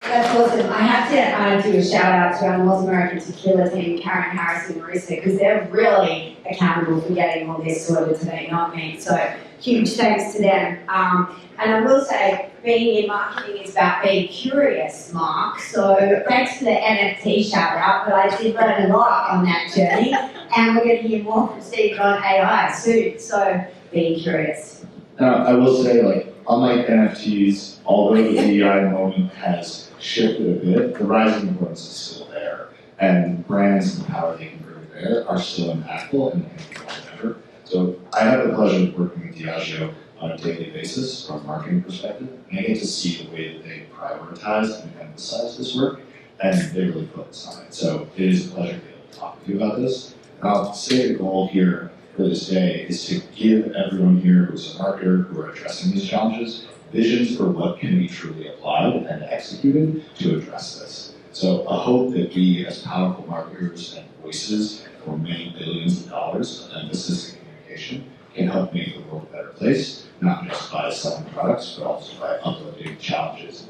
That's awesome. I have to do a shout out to our North American Tequila team, Karen Harris and Marissa, because they're really accountable for getting all this sorted today, not me. So huge thanks to them. And I will say, being in marketing is about being curious, Mark. So thanks for the NFT shout out, but I did learn a lot on that journey. And we're going to hear more from Steve on AI soon. So being curious. Now, I will say, like, unlike NFTs, although the DEI moment has shifted a bit, the rising importance is still there. And brands and the power they can bring to bear are still impactful and can ever. So I have the pleasure of working with Diageo on a daily basis from a marketing perspective, and I get to see the way that they prioritize and emphasize this work, and they really focus on it. So it is a pleasure to be able to talk with you about this. And I'll say the goal here for this day is to give everyone here who's a marketer who are addressing these challenges visions for what can be truly applied and executed to address this. So a hope that we, as powerful marketers and voices for many billions of dollars of emphasis in communication, can help make the world a better place, not just by selling products, but also by uploading challenges.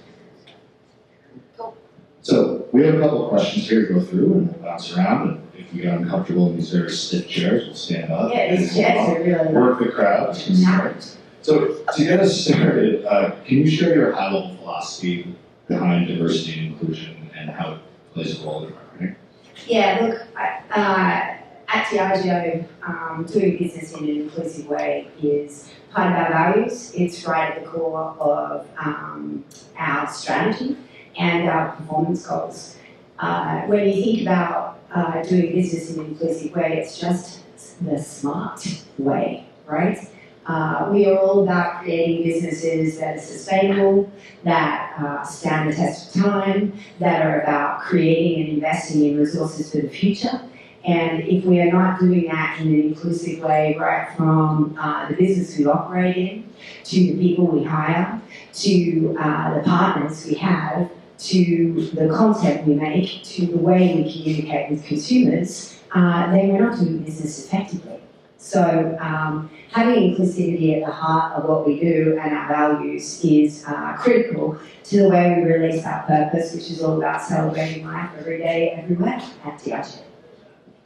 So we have a couple of questions here to go through, and we'll bounce around. And if we get uncomfortable in these very stiff chairs, we'll stand up. Yeah, these chairs are really work the crowd. So to get us started, can you share your high-level philosophy behind diversity and inclusion and how it plays a role in marketing? Yeah, look, at Diageo, doing business in an inclusive way is part of our values. It's right at the core of our strategy and our performance goals. When you think about doing business in an inclusive way, it's just the smart way, right? We are all about creating businesses that are sustainable, that stand the test of time, that are about creating and investing in resources for the future. And if we are not doing that in an inclusive way, right from the business we operate in, to the people we hire, to the partners we have, to the content we make, to the way we communicate with consumers, then we're not doing business effectively. So having inclusivity at the heart of what we do and our values is critical to the way we release our purpose, which is all about celebrating life every day, everywhere at Diageo.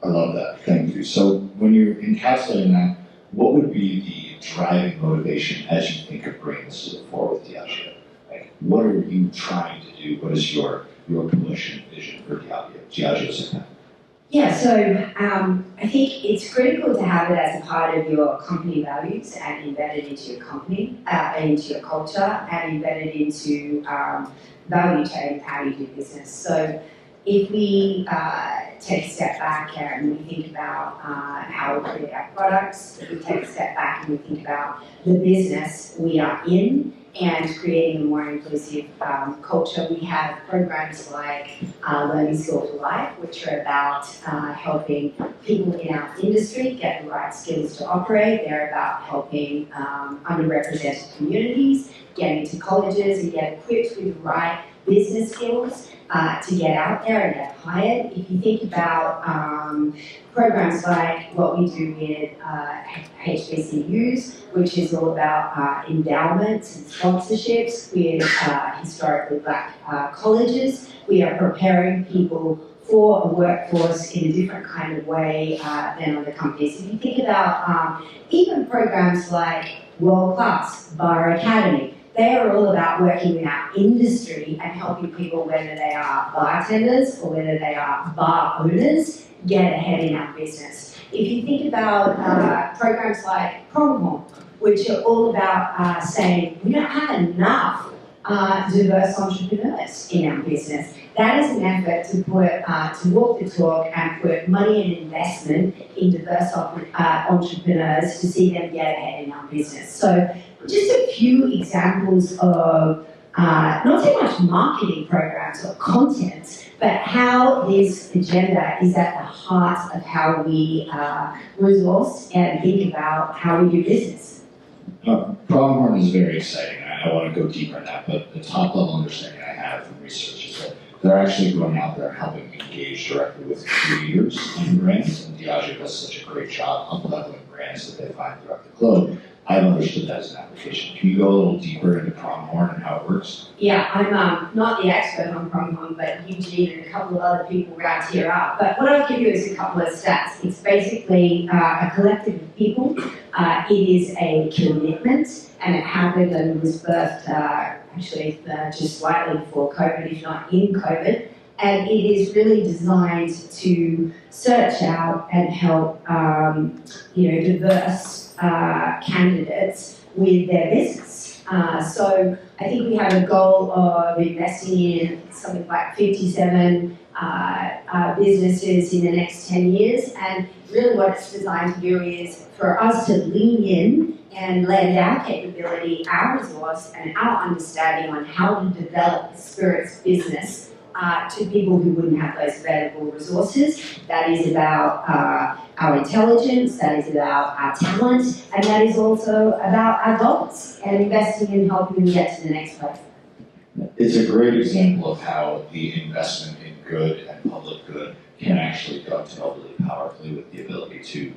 I love that. Thank you. So when you're encapsulating that, what would be the driving motivation as you think of bringing this to the fore with Diageo? Like, what are you trying to do? What is your push and vision for Diageo's impact? Yeah, so I think it's critical to have it as a part of your company values and embedded into your company, into your culture, and embedded into value chain, how you do business. So if we take a step back and we think about how we create our products, if we take a step back and we think about the business we are in and creating a more inclusive culture, we have programs like Learning Skill for Life, which are about helping people in our industry get the right skills to operate. They're about helping underrepresented communities get into colleges and get equipped with the right business skills to get out there and get hired. If you think about programs like what we do with HBCUs, which is all about endowments and sponsorships with historically black colleges, we are preparing people for a workforce in a different kind of way than other companies. If you think about even programs like World Class, Bar Academy, they are all about working with our industry and helping people, whether they are bartenders or whether they are bar owners, get ahead in our business. If you think about programs like Pronghorn, which are all about saying we don't have enough diverse entrepreneurs in our business. That is an effort to put to walk the talk and put money and investment in diverse entrepreneurs to see them get ahead in our business. So just a few examples of not so much marketing programs or content, but how this agenda is at the heart of how we resource and think about how we do business. Pronghorn is very exciting. I want to go deeper in that, but the top level understanding I have from research is that they're actually going out there and helping engage directly with creators and brands, and Diageo does such a great job of leveling brands that they find throughout the globe I've understood that as an application. Can you go a little deeper into pronghorn and how it works? Yeah, I'm not the expert on pronghorn, but Eugene and a couple of other people around here are. But what I'll give you is a couple of stats. It's basically a collective of people. It is a commitment, and it happened and was birthed just slightly before COVID, if not in COVID. And it is really designed to search out and help, diverse candidates with their business. So I think we have a goal of investing in something like 57 businesses in the next 10 years. And really what it's designed to do is for us to lean in and lend our capability, our resource, and our understanding on how to develop the spirits business to people who wouldn't have those available resources. That is about our intelligence, that is about our talent, and that is also about our dollars and investing in helping them get to the next place. It's a great example of how the investment in good and public good can actually dovetail really powerfully with the ability to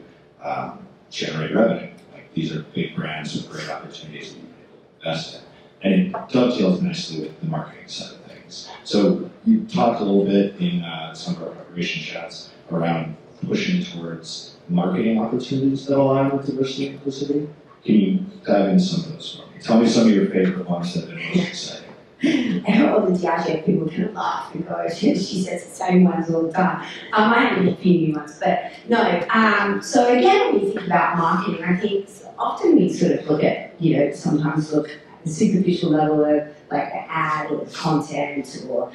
generate revenue. Like, these are big brands with great opportunities that you can invest in. And it dovetails nicely with the marketing side of things. So you talked a little bit in some of our preparation chats around pushing towards marketing opportunities that align with diversity and inclusivity. Can you dive into some of those for me? Tell me some of your favorite ones that have been most exciting. And all the Diageo people kind of laugh and go, she says the same ones all the time. I have a few new ones, but no. So again, when we think about marketing, I think often we sort of look at, sometimes look at the superficial level of like the ad or the content or,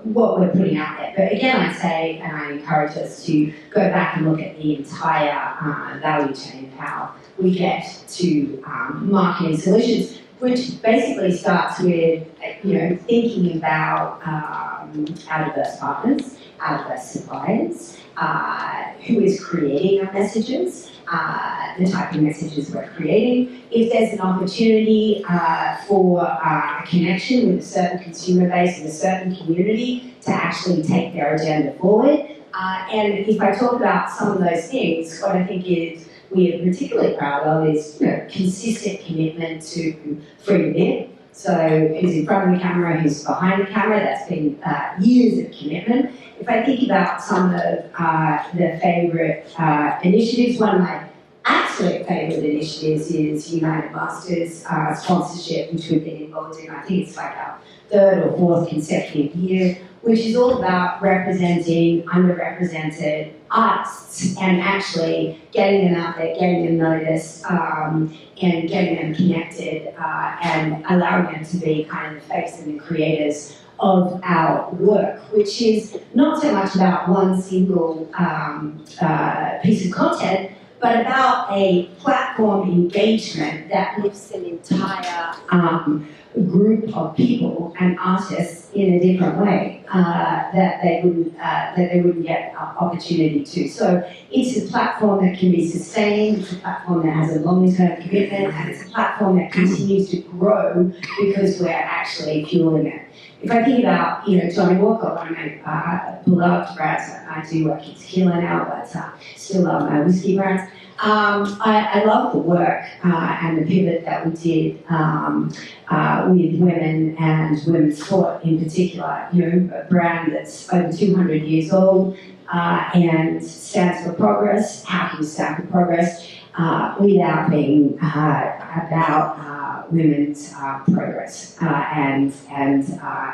what we're putting out there. But again, I say, and I encourage us to go back and look at the entire value chain of how we get to marketing solutions, which basically starts with, thinking about our diverse partners, our diverse suppliers, who is creating our messages, the type of messages we're creating. If there's an opportunity for a connection with a certain consumer base in a certain community to actually take their agenda forward. And if I talk about some of those things, what I think is we are particularly proud of is consistent commitment to freedom. So who's in front of the camera, who's behind the camera, that's been years of commitment. If I think about some of the favourite initiatives, one of my absolute favourite initiatives is United Masters sponsorship, which we've been involved in. I think it's like our third or fourth consecutive year, which is all about representing underrepresented artists and actually getting them out there, getting them noticed, and getting them connected and allowing them to be kind of the face and the creators of our work, which is not so much about one single piece of content, but about a platform engagement that lifts an entire group of people and artists in a different way that they wouldn't get opportunity to. So it's a platform that can be sustained, it's a platform that has a long-term commitment, and it's a platform that continues to grow because we're actually fueling it. If I think about, Johnny Walker, one of my beloved brands, I do work in Tequila now, but still love my whiskey brands. I love the work and the pivot that we did with women and women's sport in particular. A brand that's over 200 years old and stands for progress. How can you stand for progress without being about women's progress and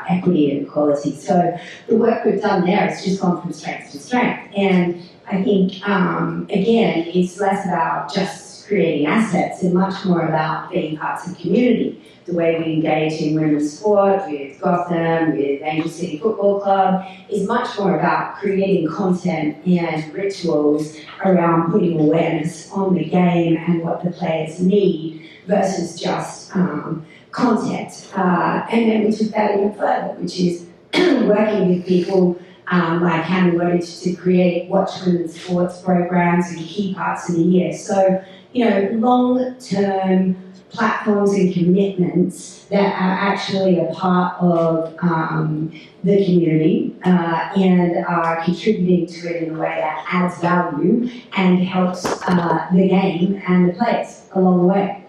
equity and equality? So the work we've done there has just gone from strength to strength. And I think, again, it's less about just creating assets and much more about being parts of community. The way we engage in women's sport with Gotham, with Angel City Football Club, is much more about creating content and rituals around putting awareness on the game and what the players need versus just content. And then we took that even further, which is working with people like Hannah Woodage to create watch women's sports programs in key parts of the year. So, long-term platforms and commitments that are actually a part of the community and are contributing to it in a way that adds value and helps the game and the players along the way.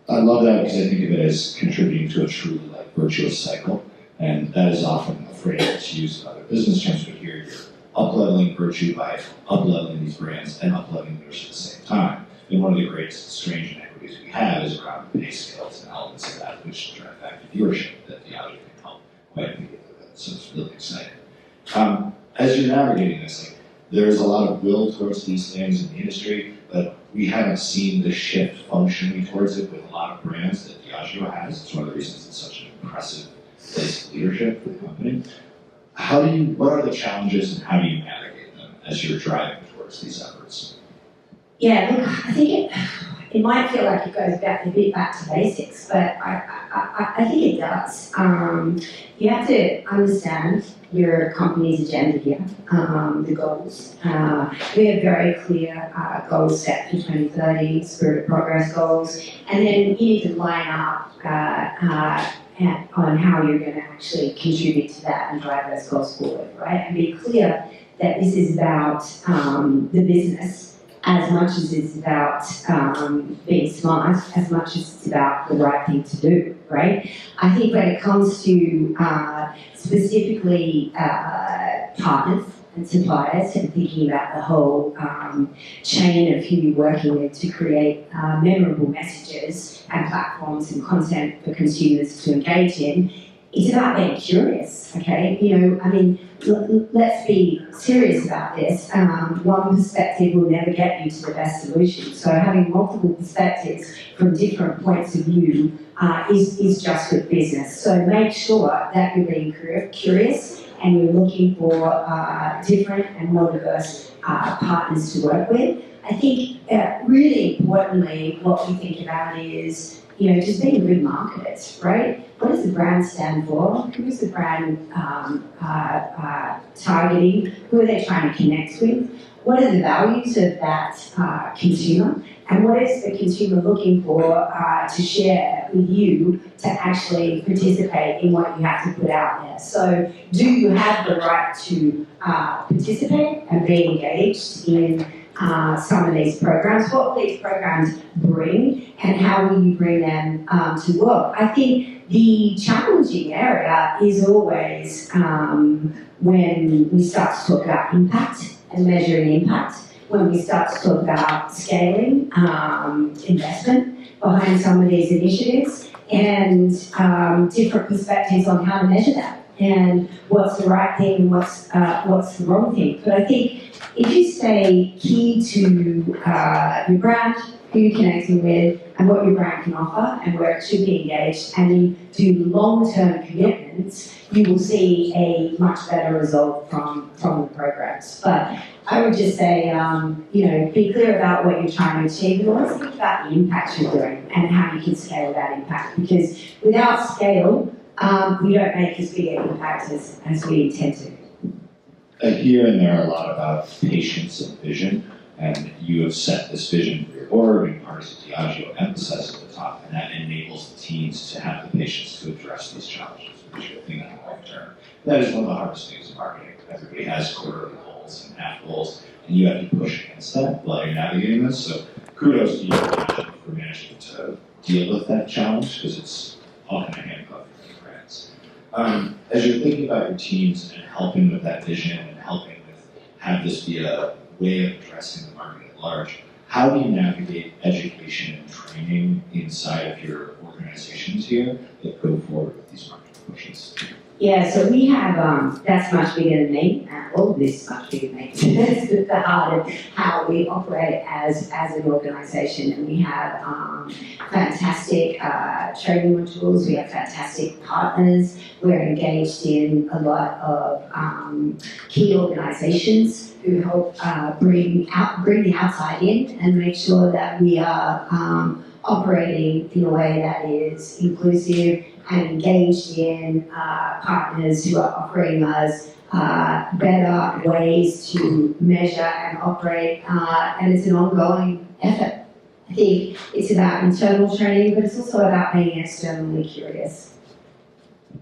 I love that because I think of it as contributing to a truly virtuous cycle, and that is often a phrase that's used in other business terms, but here you're up-leveling virtue by up-leveling these brands and up-leveling yours at the same time. And one of the great strange inequities we have is around pay scales and elements of that, which drive back to viewership that Diageo can help quite immediately with. So it's really exciting. As you're navigating this, there's a lot of will towards these things in the industry, but we haven't seen the shift functionally towards it with a lot of brands that Diageo has. It's one of the reasons it's such an impressive place of leadership for the company. What are the challenges and how do you navigate them as you're driving towards these efforts? Yeah, look, I think it might feel like it goes a bit back to basics, but I think it does. You have to understand your company's agenda here, the goals. We have very clear goals set for 2030, Spirit of Progress goals, and then you need to line up on how you're going to actually contribute to that and drive those goals forward, right? And be clear that this is about the business as much as it's about being smart, as much as it's about the right thing to do, right? I think when it comes to specifically partners and suppliers and thinking about the whole chain of who you're working with to create memorable messages and platforms and content for consumers to engage in, it's about being curious, okay? Let's be serious about this. One perspective will never get you to the best solution. So having multiple perspectives from different points of view is just good business. So make sure that you're being curious and you're looking for different and more diverse partners to work with. I think really importantly, what we think about is, just being good marketers, right? What does the brand stand for? Who is the brand targeting? Who are they trying to connect with? What are the values of that consumer? And what is the consumer looking for to share with you to actually participate in what you have to put out there? So do you have the right to participate and be engaged in some of these programs? What will these programs bring and how will you bring them to work? I think the challenging area is always when we start to talk about impact and measuring impact, when we start to talk about scaling investment behind some of these initiatives and different perspectives on how to measure that and what's the right thing and what's the wrong thing. But I think if you stay key to your brand, who you're connecting with, and what your brand can offer, and where it should be engaged, and you do long-term commitments, you will see a much better result from the programs. But I would just say, be clear about what you're trying to achieve, and always think about the impact you're doing and how you can scale that impact. Because without scale, we don't make as big an impact as we intend to. I hear in there a lot about patience and vision, and you have set this vision for your board, and parts of Diageo emphasize at the top, and that enables the teams to have the patience to address these challenges, which you're thinking long term. That is one of the hardest things in marketing. Everybody has quarterly goals and half goals, and you have to push against that while you're navigating this. So kudos to you for managing to deal with that challenge, because it's often a handcuff for brands. As you're thinking about your teams and helping with that vision and helping with have this be a way of addressing the market at large, how do you navigate education and training inside of your organizations here that go forward with these market pushes? Yeah, so we have, that's much bigger than me, and all of this is much bigger than me. That's the heart of how we operate as an organisation. And we have fantastic training modules, we have fantastic partners, we're engaged in a lot of key organisations who help bring the outside in and make sure that we are operating in a way that is inclusive and engaged in partners who are offering us better ways to measure and operate, and it's an ongoing effort. I think it's about internal training, but it's also about being externally curious.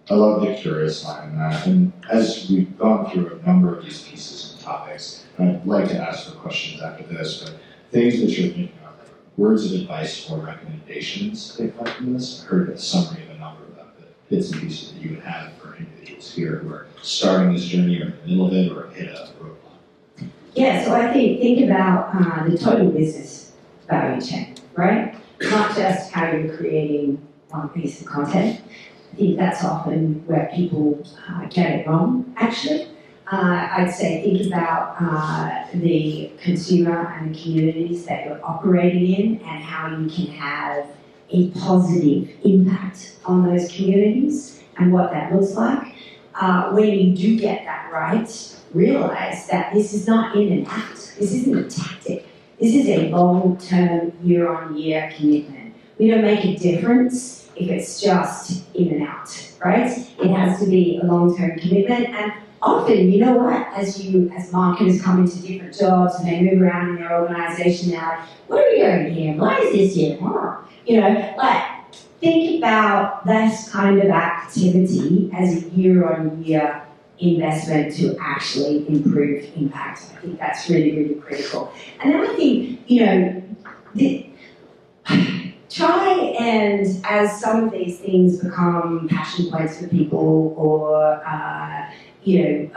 I love the curious line in that. And as we've gone through a number of these pieces and topics, and I'd like to ask for questions after this, but things that you're thinking of, like words of advice or recommendations that come from this. I heard a summary of a number of them, the bits and pieces that you would have for individuals here who are starting this journey or in the middle of it or hit a roadblock. Yeah, so I think about the total business value chain, right? Not just how you're creating one piece of content. I think that's often where people get it wrong, actually. I'd say think about the consumer and the communities that you're operating in and how you can have a positive impact on those communities and what that looks like. When you do get that right, realize that this is not in and out. This isn't a tactic. This is a long-term, year-on-year commitment. We don't make a difference if it's just in and out, right? It has to be a long-term commitment. And often, you know what, as marketers come into different jobs and they move around in their organization now, what are we doing here? Why is this here? You know, like, think about this kind of activity as a year-on-year investment to actually improve impact. I think that's really, really critical. And then I think, you know, try and, as some of these things become passion points for people or, in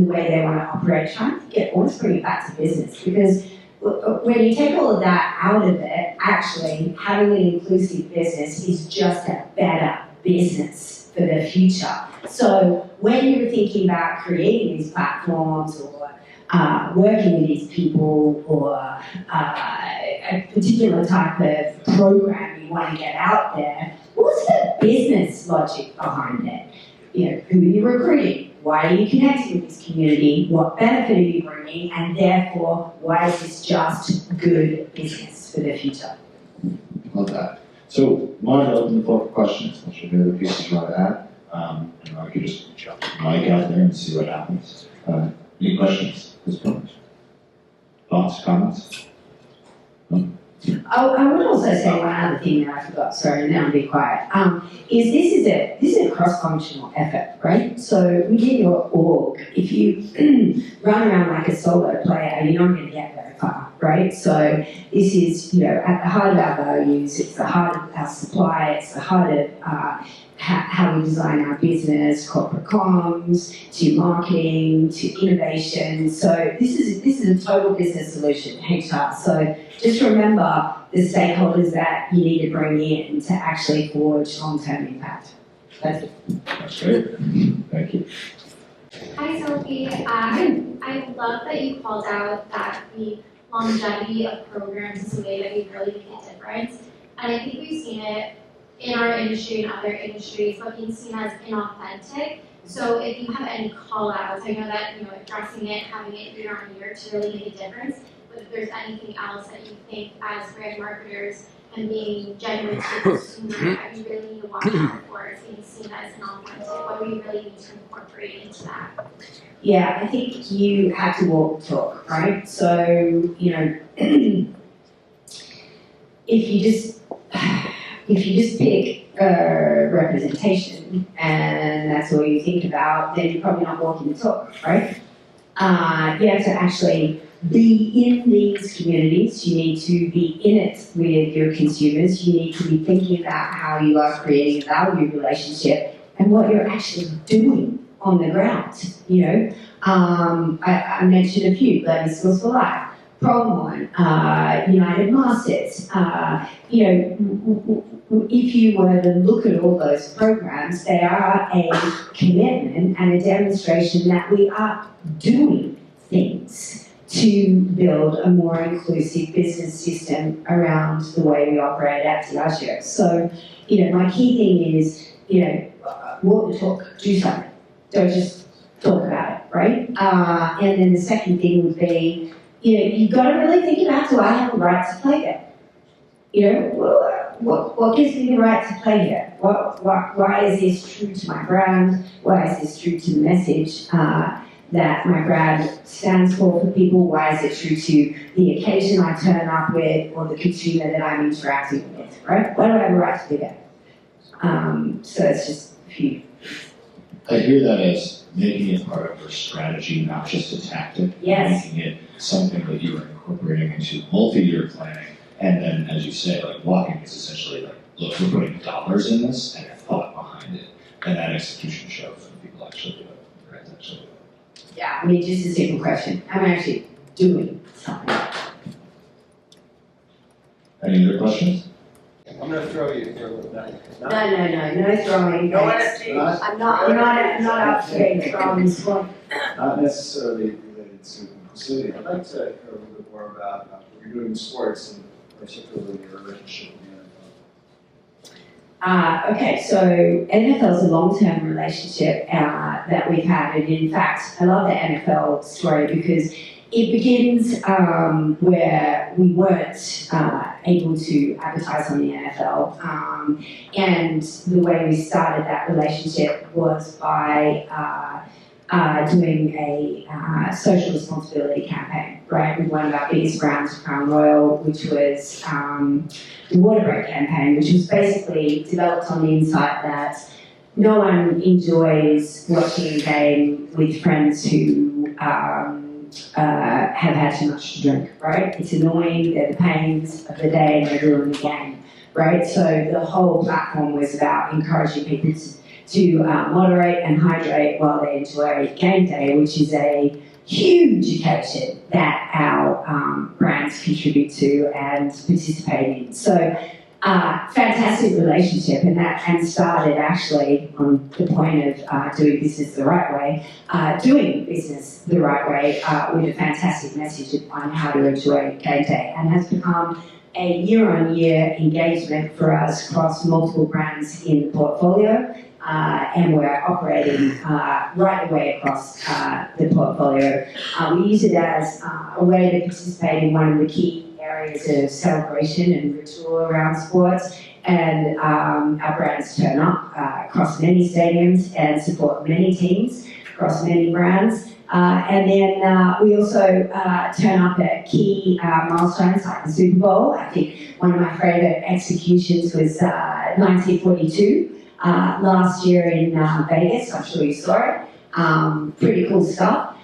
the way they want to operate, try and always bring it back to business. Because when you take all of that out of it, actually having an inclusive business is just a better business for the future. So when you're thinking about creating these platforms or working with these people or a particular type of program you want to get out there, what's the business logic behind it? You know, who are you recruiting? Why are you connecting with this community? What benefit are you bringing? And therefore, why is this just good business for the future? Love that. So, wanted to open the floor for questions. Unless you have any other pieces you want to add. I could just jump the mic out there and see what happens. Any questions at this point? Thoughts, comments? No? I would also say one other thing that I forgot, sorry, and then I'll be quiet, is this is a cross-functional effort, right? So within your org, if you run around like a solo player, you're not going to get very far, right? So this is, you know, at the heart of our values, it's the heart of our supply, it's the heart of how we design our business, corporate comms, to marketing, to innovation. So this is a total business solution, HR. So just remember the stakeholders that you need to bring in to actually forge long-term impact. That's it. That's great. Thank you. Hi, Sophie. I love that you called out that the longevity of programs is a way that we really make a difference. And I think we've seen it in our industry and other industries, but being seen as inauthentic. So if you have any call-outs, I know that, you know, addressing it, having it year on year to really make a difference, but if there's anything else that you think as brand marketers and being genuine to the consumer that you really need to watch out for is being seen as inauthentic, what do we really need to incorporate into that? Yeah, I think you have to walk the talk, right? So, you know, if you just pick representation and that's all you think about, then you're probably not walking the talk, right? You have to actually be in these communities. You need to be in it with your consumers. You need to be thinking about how you are creating a value relationship and what you're actually doing on the ground, you know. I mentioned a few, Bloody Skills for Life, Prom United Masters. You know, if you were to look at all those programs, they are a commitment and a demonstration that we are doing things to build a more inclusive business system around the way we operate at Diageo. So, you know, my key thing is, you know, walk the talk, do something. Don't just talk about it, right? And then the second thing would be, you know, you've got to really think about, do I have a right to play there? You know, what gives me the right to play here? Why is this true to my brand? Why is this true to the message that my brand stands for people? Why is it true to the occasion I turn up with or the consumer that I'm interacting with, right? Why do I have a right to do that? So it's just a few. I hear that as making it part of your strategy, not just a tactic. Yes. Making it something that you are incorporating into multi-year planning. And then, as you say, like walking is essentially like, look, we're putting dollars in this and a thought behind it. And that execution shows when people actually do it. Right? Actually do it. Yeah, I mean, just a simple question. I'm actually doing something. Any other questions? I'm going to throw you for a little bit. No throwing. No thanks. NFTs. I'm not up for being thrown this one. Not necessarily related to inclusivity. I'd like to hear a little bit more about what you're doing in sports and particularly your relationship with the NFL. Okay, so NFL is a long-term relationship that we've had, and in fact, I love the NFL story because it begins where we weren't able to advertise on the NFL, and the way we started that relationship was by doing a social responsibility campaign, right? With one of our biggest brands, Crown Royal, which was the water break campaign, which was basically developed on the insight that no one enjoys watching a game with friends who have had too much to drink, right? It's annoying, they're the pains of the day and they're ruining the game, right? So the whole platform was about encouraging people to moderate and hydrate while they enjoy game day, which is a huge occasion that our brands contribute to and participate in. So fantastic relationship, and started actually on the point of doing business the right way, doing business the right way with a fantastic message on how to enjoy game day, and has become a year-on-year engagement for us across multiple brands in the portfolio, and we're operating right away across the portfolio. We use it as a way to participate in one of the key areas of celebration and ritual around sports, and our brands turn up across many stadiums and support many teams across many brands. And then we also turn up at key milestones like the Super Bowl. I think one of my favourite executions was 1942 last year in Vegas. I'm sure you saw it. Pretty cool stuff.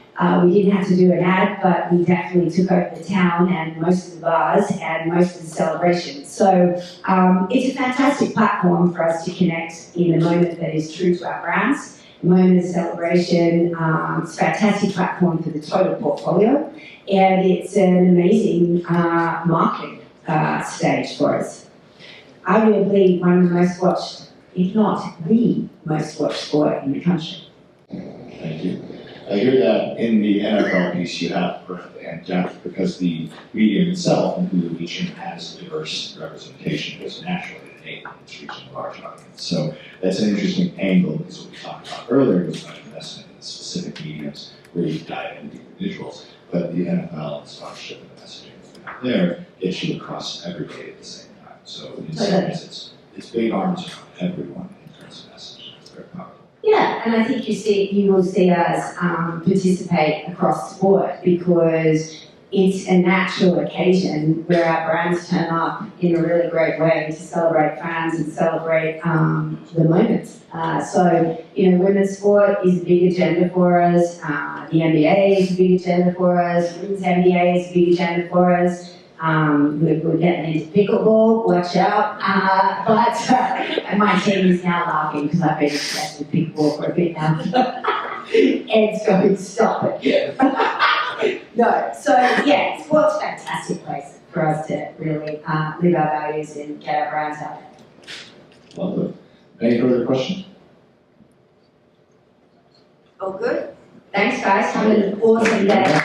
We didn't have to do an ad, but we definitely took over the town and most of the bars and most of the celebrations. So it's a fantastic platform for us to connect in a moment that is true to our brands, a moment of celebration. It's a fantastic platform for the total portfolio, and it's an amazing marketing stage for us. Arguably one of the most watched, if not the most watched sport in the country. Thank you. I hear that in the NFL piece you have breadth and depth because the medium itself, including reaching, has diverse representation because naturally innate it's reaching a large audience. So that's an interesting angle because what we talked about earlier was about investment in specific mediums where you dive into individuals, but the NFL and sponsorship and the messaging that's out there gets you across everybody at the same time. So in some ways it's big arms around everyone in terms of message. It's very powerful. Yeah, and I think you will see us participate across sport because it's a natural occasion where our brands turn up in a really great way to celebrate fans and celebrate the moments. So, women's sport is a big agenda for us. The NBA is a big agenda for us. Women's NBA is a big agenda for us. We're getting into pickleball, watch out. And my team is now laughing because I've been obsessed with pickleball for a bit now. Ed's going, stop it. No, so yeah, sport's a fantastic place for us to really live our values and get our brands out there. Lovely. Any further questions? All good? Thanks guys, have an awesome day.